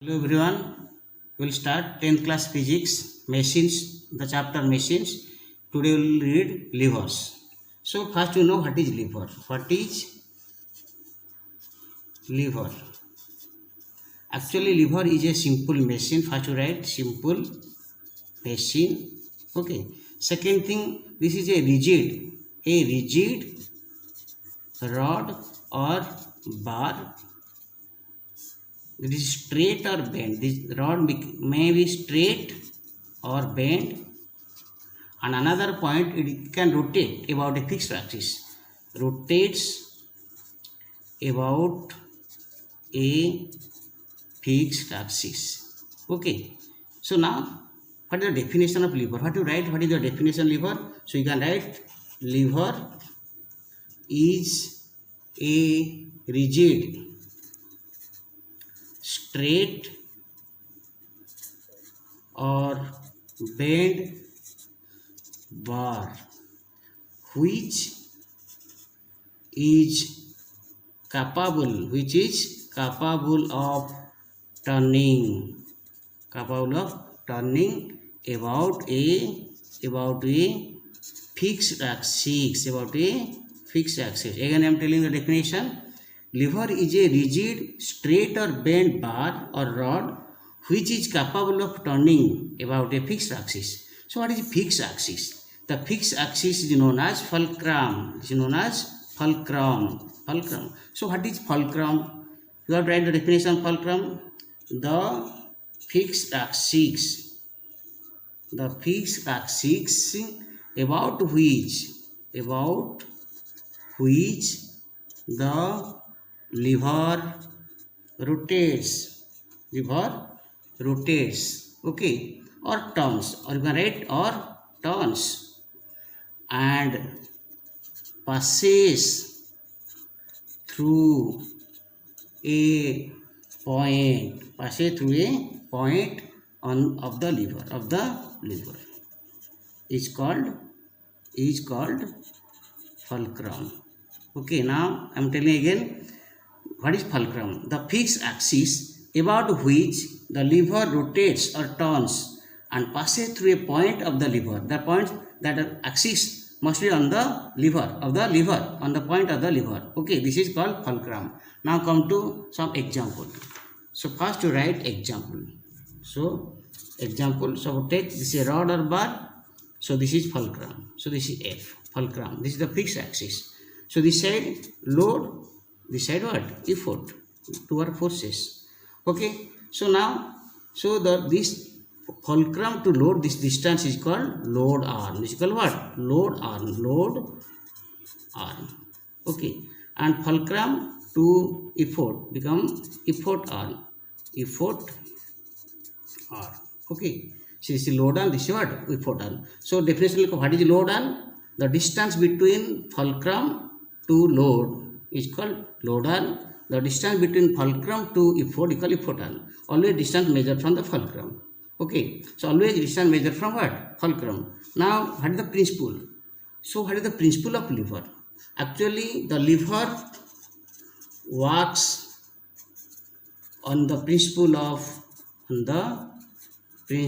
Hello everyone, we will start 10th class physics, machines, the chapter machines. Today we will read levers. So first you know what is lever. What is lever? Actually lever is a simple machine. First you write simple machine. Okay. Second thing, this is a rigid rod or bar. It is straight or bent. This rod may be straight or bent. And another point, it can rotate about a fixed axis. Rotates about a fixed axis. Okay. So now, what is the definition of lever? What you write? What is the definition of lever? So you can write lever is a rigid, straight or bent bar which is capable of turning about a fixed axis. Again I am telling the definition. Lever is a rigid, straight or bent bar or rod which is capable of turning about a fixed axis. So what is fixed axis? The fixed axis is known as fulcrum. Fulcrum. So what is fulcrum? You have to write the definition of fulcrum. The fixed axis about which the lever rotates, okay, or turns, or you can write or turns, and passes through a point of the lever is called fulcrum. Okay, now I am telling again what is fulcrum. The fixed axis about which the lever rotates or turns and passes through a point of the lever. The point that axis must be on the lever on the point of the lever. Okay, this is called fulcrum. Now come to some example. So first you write example. So example. So take this is a rod or bar. So this is fulcrum. So this is F, fulcrum. This is the fixed axis. So this side load, this side what? Effort, two are forces. Okay. So now, this fulcrum to load, this distance is called load arm. This is called what? Load arm. Okay. And fulcrum to effort become effort arm. Okay. So this is load arm. This is what? Effort arm. So definition, what is load arm? The distance between fulcrum to load is called load arm. The distance between fulcrum to effort is called effort arm. Always distance measured from the fulcrum. Okay. So always distance measured from what? Fulcrum. Now what is the principle? So what is the principle of lever? Actually the lever works on the principle of moments. We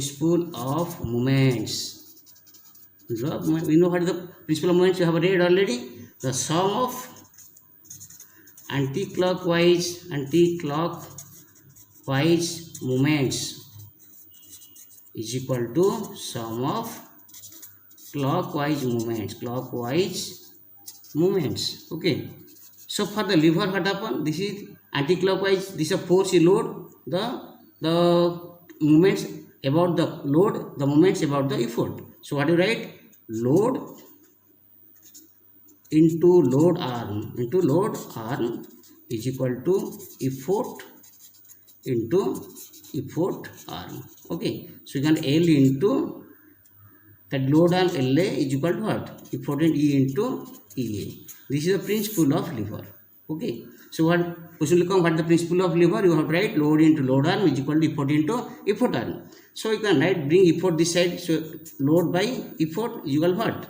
know what is the principle of moments. You have read already. The sum of anti-clockwise moments is equal to sum of clockwise moments. Okay. So for the lever, what happen? This is anti-clockwise. This is a force you load. The moments about the load. The moments about the effort. So what do you write? Load into load arm is equal to effort into effort arm. Okay. So you can L into that load arm LA is equal to what? Effort and E into EA. This is the principle of lever. Okay. So what question will come? What is the principle of lever? You have to write load into load arm is equal to effort into effort arm. So you can write bring effort this side. So load by effort is equal to what?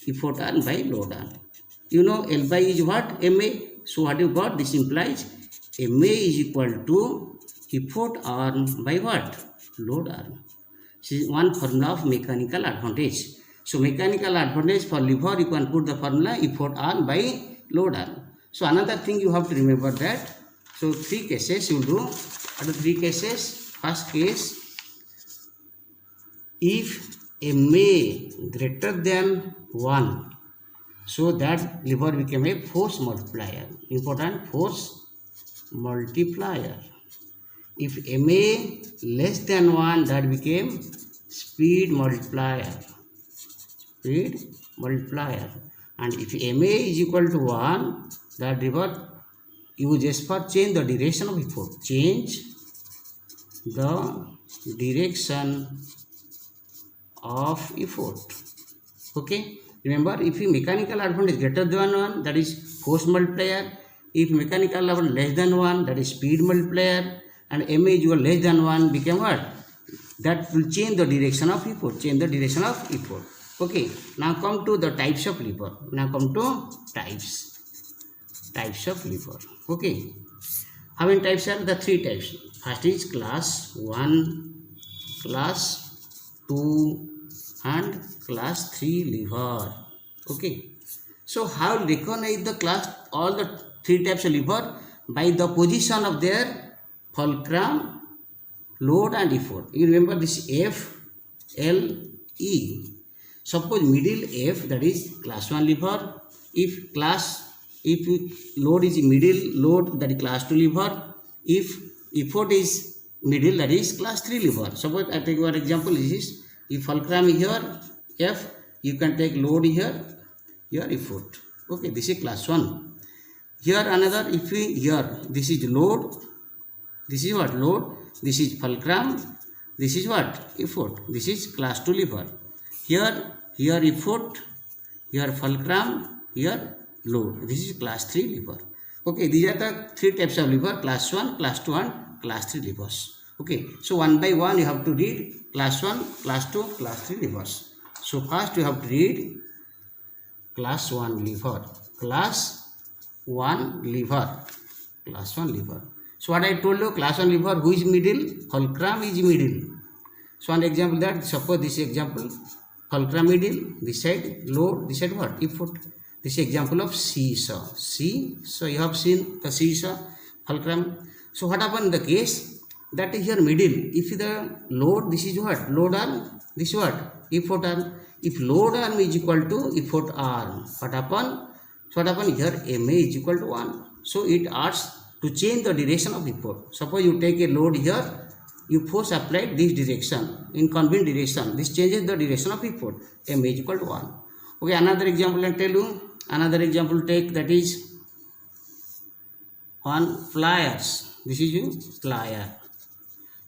Effort arm by load arm. You know L by is what? MA. So what you got? This implies MA is equal to effort arm by what? Load arm. This is one formula of mechanical advantage. So mechanical advantage for lever, you can put the formula effort arm by load arm. So another thing you have to remember that, so three cases you do. What are the three cases? First case, if MA greater than 1, so that lever became a force multiplier. Important, force multiplier. If MA less than 1, that became speed multiplier. Speed multiplier. And if MA is equal to 1, that lever uses for change the direction of effort. Change the direction of effort. Okay. Remember, if mechanical advantage greater than 1, that is force multiplier. If mechanical advantage less than 1, that is speed multiplier. And MA is equal less than 1 became what? That will change the direction of effort. Change the direction of effort. Okay. Now come to the types of lever. Now come to types of lever. Okay. How many types are? The three types. First is class 1, class 2 and class 3 lever. Okay. So how to recognize the class, all the three types of lever? By the position of their fulcrum, load and effort. You remember this F, L, E. Suppose middle F, that is class 1 lever. If load is middle load, that is class 2 lever. If effort is middle, that is class 3 lever. Suppose I take one example. This is, if fulcrum here F, you can take load here effort. Okay, this is class 1. Here another, if we here, this is load, this is what? Load, this is fulcrum, this is what? Effort. This is class 2 lever. Here effort, here fulcrum, here load. This is class 3 lever. Okay, these are the three types of lever: class 1, class 2 and class 3 levers. Okay, so one by one you have to read class 1, class 2, class 3 levers. So first you have to read class 1 lever. Class 1 lever. Class 1 lever. So what I told you, class 1 lever, who is middle? Fulcrum is middle. So one example that, suppose this example, fulcrum middle, this side load, this side what? Effort. This is example of seesaw. So you have seen the seesaw, fulcrum. So what happened in the case? That is here middle. If the load, this is what? Load arm, this is what? Effort arm. If load arm is equal to effort arm, what happened? So what happened here? MA is equal to 1. So it asks to change the direction of effort. Suppose you take a load here, you force applied this direction, in convenient direction. This changes the direction of effort. MA is equal to 1. Okay, another example I tell you. Another example take, that is on pliers. This is your plier.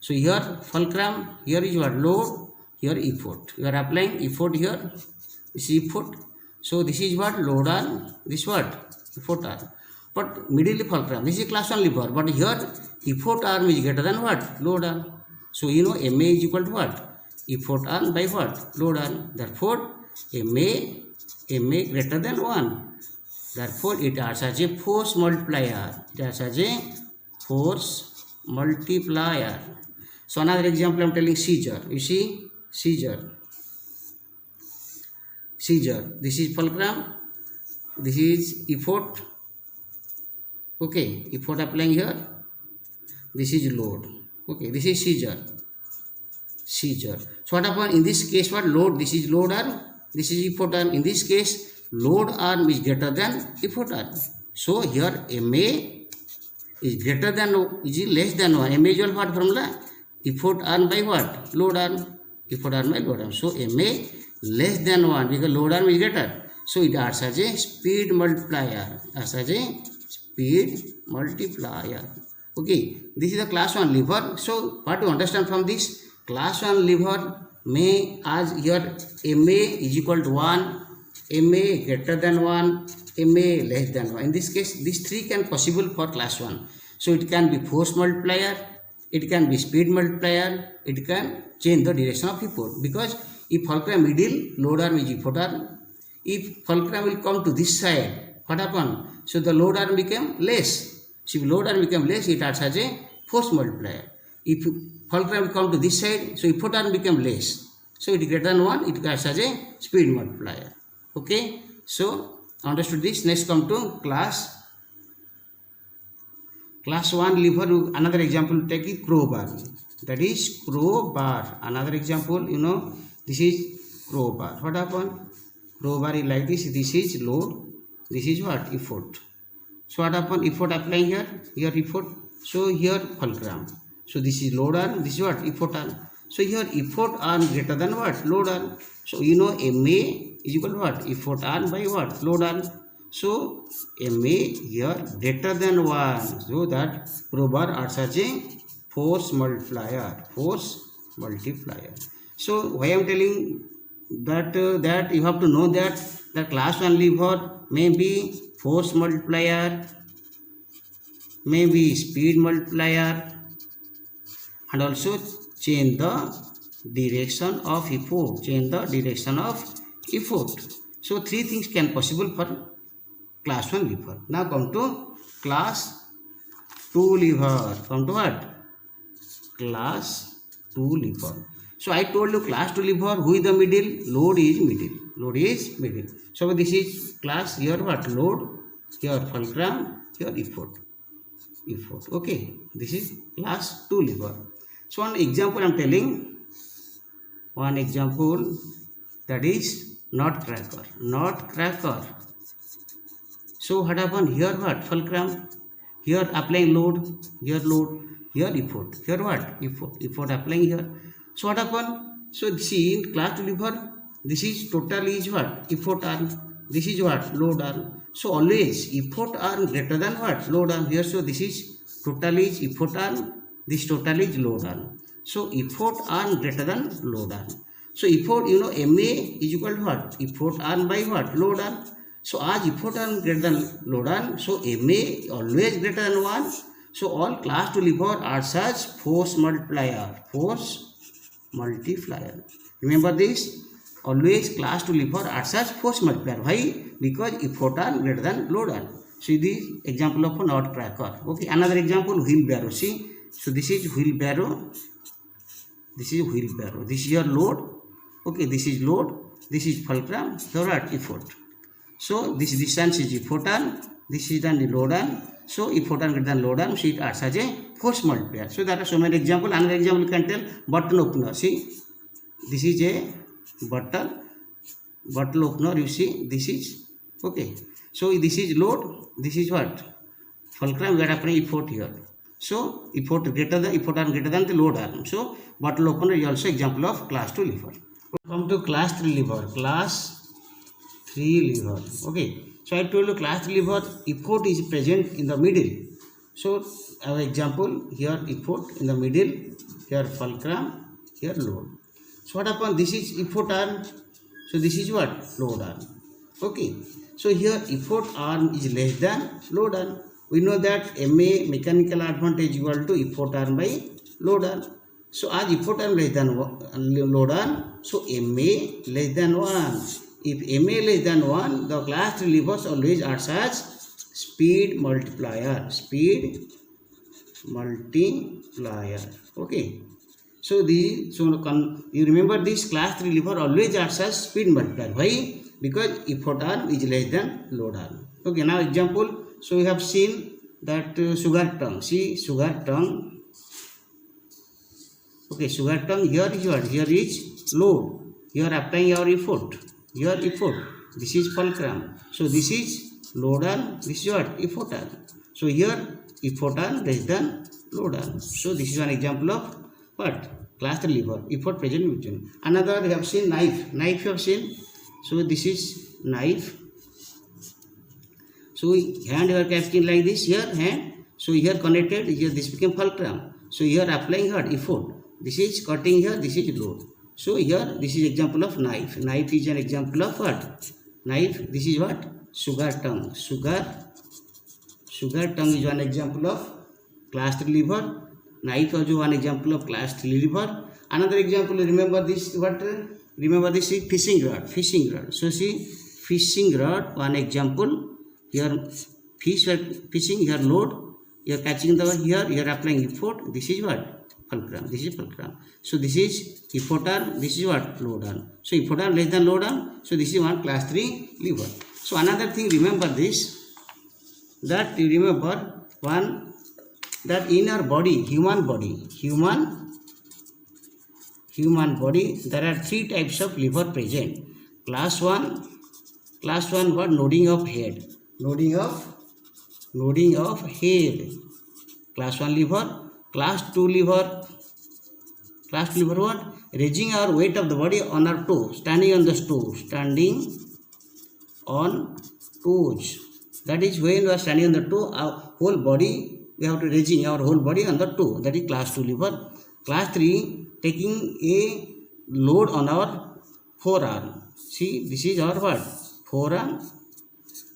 So here fulcrum, here is what? Load, here effort. You are applying effort here. This is effort. So this is what? Load arm. This what? Effort arm. But middle fulcrum, this is class 1 lever. But here effort arm is greater than what? Load arm. So you know MA is equal to what? Effort arm by what? Load arm. Therefore MA greater than 1. Therefore it acts as a force multiplier. It acts as a force multiplier. So another example I am telling, seizure. You see, seizure. This is fulcrum. This is effort. Okay, effort applying here. This is load. Okay, this is seizure. So what happened in this case? What? Load. This is load arm. This is effort arm. In this case, load arm is greater than effort arm. So here MA is greater than, is less than 1. MA is what formula? Effort arm by what? Load arm. Effort arm by load arm. So MA less than 1 because load arm is greater. So it acts as a speed multiplier. Okay, this is the class 1 lever. So what to understand from this? Class 1 lever may, as here MA is equal to 1, MA greater than 1, MA less than 1. In this case, these three can possible for class 1. So it can be force multiplier, it can be speed multiplier, it can change the direction of effort. Because if fulcrum middle, load arm is effort arm. If fulcrum will come to this side, what happened? So the load arm became less. So if load arm became less, it acts as a force multiplier. If fulcrum come to this side, so effort arm become less. So it is greater than 1, it acts as a speed multiplier. Okay, so understood this. Next come to class 1 lever. Another example take is crowbar. That is crowbar. Another example, this is crowbar. What happened? Crowbar is like this. This is load. This is what? Effort. So what happened? Effort applying here. Here effort. So here fulcrum. So this is load arm. This is what? Effort arm. So here effort arm greater than what? Load arm. So MA is equal to what? Effort arm by what? Load arm. So MA here greater than 1. So that crowbar acts as a force multiplier. So why I am telling that that you have to know that the class 1 lever may be force multiplier, may be speed multiplier, and also change the direction of effort. So 3 things can possible for class 1 lever. Now come to class 2 lever. Come to what? Class 2 lever. So I told you class 2 lever, who is the middle? Load is middle. So this is class, here what? Load, here fulcrum, here effort. Okay, this is class 2 lever. So one example I am telling, that is nutcracker. So what happened? Here what? Fulcrum. Here applying load. Here effort. Here what? Effort applying here. So what happened? So see, in class 2 lever, this is total is what? Effort arm. This is what? Load arm. So always effort arm greater than what? Load arm. Here, so this is total is effort arm. This total is load arm. So effort arm greater than load arm. So effort, MA is equal to what? Effort arm by what? Load arm. So as effort arm greater than load arm, so MA always greater than 1. So all class 2 lever are such force multiplier. Remember this. Always class 2 lever are such force multiplier. Why? Because effort arm greater than load arm. See the example of a nutcracker. Okay. Another example, wheelbarrow. See. So this is wheelbarrow. This is your load. Okay. This is load. This is fulcrum. So what? Effort. So this distance is effort arm. This is the load arm. So effort arm greater than load arm. So it acts as a force multiplier. So there are so many examples. Another example you can tell, bottle opener. See, this is a bottle opener. You see, this is okay. So this is load. This is what? Fulcrum. We are applying effort here. So effort arm greater than the load arm. So bottle opener is also example of class 2 lever. Come to class 3 lever. Class 3 lever. Okay. So I told you class 3 lever, effort is present in the middle. So our example here, effort in the middle, here fulcrum, here load. So what happened? This is effort arm. So this is what? Load arm. Okay. So here effort arm is less than load arm. We know that MA mechanical advantage equal to effort arm by load arm. So as effort arm less than load arm, so MA less than 1. If MA less than 1, the class 3 levers always acts as speed multiplier. Okay. So you remember this class 3 lever always acts as speed multiplier. Why? Because effort arm is less than load arm. Okay. Now example. So we have seen that sugar tongue. See, sugar tongue. Okay, sugar tongue. Here is what? Here is load. Here applying your effort. Here effort. This is fulcrum. So this is load arm. This is what? Effort arm. So here effort arm less than load arm. So this is one example of what? Class 3 lever. Effort present between. Another we have seen knife. Knife you have seen. So this is knife. So hand you are catching like this. Here hand. So here connected. Here this became fulcrum. So here applying what? Effort. This is cutting here. This is load. So here this is example of knife. Knife is an example of what? Knife. This is what? Sugar tongue. Sugar tongue is one example of class 3 lever. Knife also one example of class 3 lever. Another example, remember this what? Remember this is fishing rod. So see fishing rod, one example. Here fish are fishing, here load. You are catching the here. You are applying effort. This is what? fulcrum. This is fulcrum. So this is effort arm. This is what? Load arm. So effort arm less than load arm. So this is one class 3 lever. So another thing, remember this, that you remember one, that in our body, human body, there are 3 types of lever present. Class 1 what? Nodding of head. Nodding of head. Class 1 lever. Class 2 lever what? Raising our weight of the body on our toe, standing on the toe, standing on toes. That is when we are standing on the toe, our whole body, we have to raising our whole body on the toe. That is class 2 lever. Class 3, taking a load on our forearm. See, this is our what? Forearm.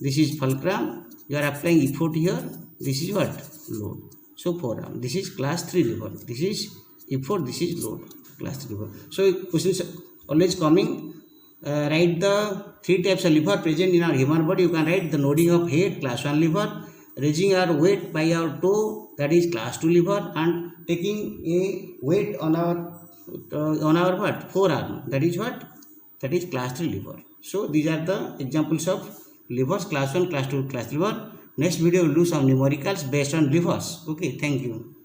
This is fulcrum. You are applying effort here. This is what? Load. So forearm. This is class 3 lever. This is effort. This is load. Class 3 lever. So questions always coming. Write the 3 types of lever present in our human body. You can write the nodding of head, class 1 lever, raising our weight by our toe, that is class 2 lever, and taking a weight on our what? Forearm, that is what? That is class 3 lever. So these are the examples of levers, class 1, class 2, class 3 lever. Next video we will do some numericals based on levers. Okay, thank you.